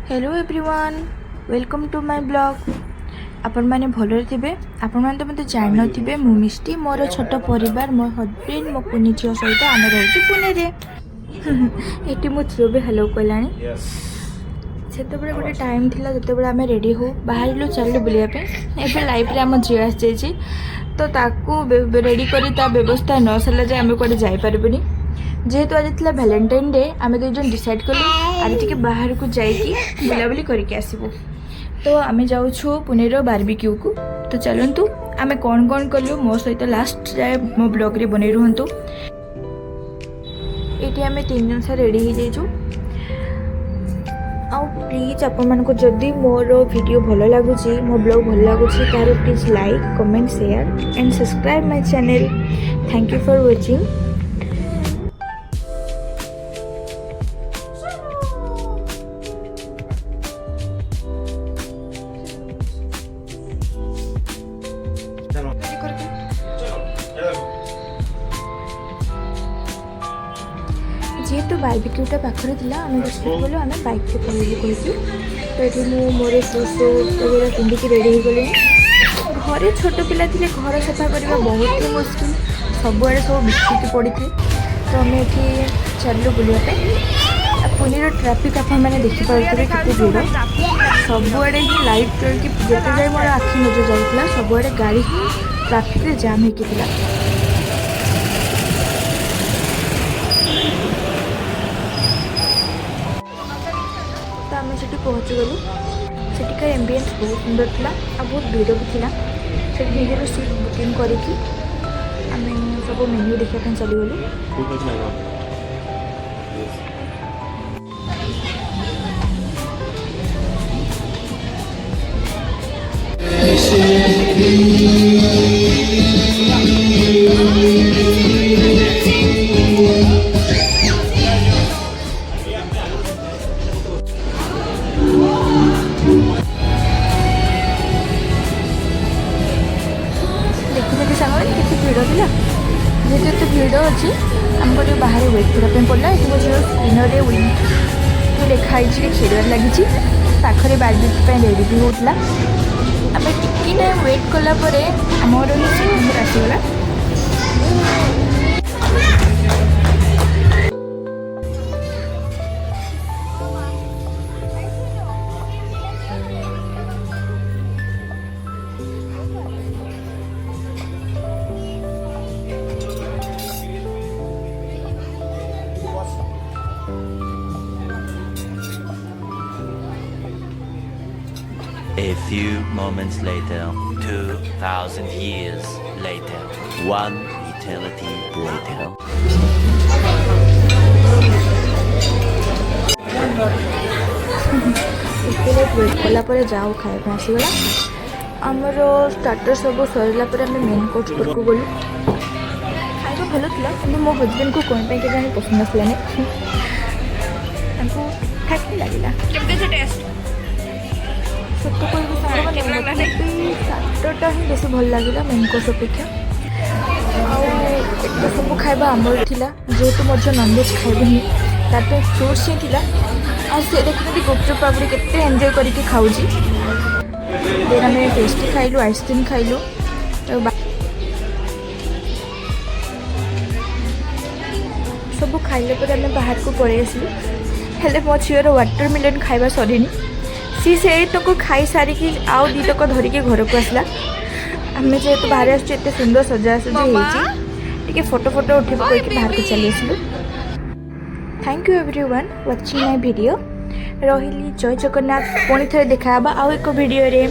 Hello everyone welcome to my blog. आपण मैंने भलरे थे आपण मैंने तो मत जान थे मु मिष्टी मोर छोट परिवार मो हजबैंड मो कुनी झील सहित आम रोचे पुणे ये मो झील भी हेलो कहलानी से गोटे टाइम थिला जो आम रेडी हो बाहर चलू बुलापी एवं लाइफ आम झील आसी तो ताकू रेडी कर व्यवस्था न सरला जाए आम कड़े जापरबुनि जेहेतु आज थी भैलेंटाइन डे आम दुईज डिसाइड कलु आज टी बाहर को जाइए बुलाबुली करके आसबू। तो आम जाऊँ पुणेर बारबिक्यू को। तो चलतु आम कौन कौन कलु मो सहित लास्ट जाए मो ब्लॉग रे बने रुहतु। ये आम 3 जन सा रेडी हो जाइचु। प्लीज आपण मानको जदि मोर वीडियो भल लगुच मो ब्लॉग भल लगुच तार please like comment share and subscribe my channel. Thank you for watching. जेहेतु बारबिक्यूटा पाखरे थिला आम डिसाइड कलु आम बाइक से पलू कहूँ। तो ये मोर शूज वगैरह पिंधिकी रेडी हो गली। घरे छोट पिला थिले घर सफा करने बहुत ही मुश्किल सबुआड़े सब बिछिकी पड़ी थे। तो आम ये चलू बुलापे पुणेर ट्राफिक आप मैंने देखिपे केते भीड़ सबुआड़े ही लाइट जल्दी जिते जाए मोर आखि नजर जाऊला सबुआड़े गाड़ी ही ट्राफिक जाम होता। तो आम से पहुँची गलु सेठिकार एम्बियंस बहुत सुंदर था आ बहुत भीड़ भी था से निजर सीट बुकिंग करके आम सब मेन्यू देखा चलीगलु। देखिए सागर के भीड़ था जेहतु एत भीड़ अच्छी आमको जो बाहर वेट करने पड़ा। ये मो झील स्क्रीनर विंड जो लिखाई खेलवार लगी पाखे बारबिक्यू रेडी भी होता। आम टिकी टाइम वेट कलापर आमर सीट नंबर आसीगला। A few moments later, 2,000 years later, 1 eternity later. Wait कलापर जाओ खाଇବା आसीगला आमर स्टार्टर सब सरला आम मेन कोर्स तक गलु। खाଇବା भल था कि मो हजबैंड को कौन पे जाने पसंद आसलानी ठीक लगे सत कहूँ स्टार्टरटा ही बेस भल लगे मेन कोर्स अपेक्षा आते सब खाଇବା आमर था जेहेतु मो नॉनवेज खाइबनी तार फ्रुट्स ही था से देखते गुपचुप पापड़ी केते एंजॉय करके खाऊँ। देन आम पेस्ट्री खाइलु आइसक्रीम खाइलु सब खाइले पर आम बाहर को पड़े आसलु हेले मो झीर वाटरमेलन खाଇବା सरीनी सी से तक खाई सारिकी आउ दी तक धरिकी घर को आसला। आम जेहेतु बाहर आसते सुंदर सजासजी फोटो फोटो उठे कहकर बाहर को चली आसलु। Thank you everyone watching my video रही जय जगन्नाथ पुणी थे देखा आउ एक वीडियो रे।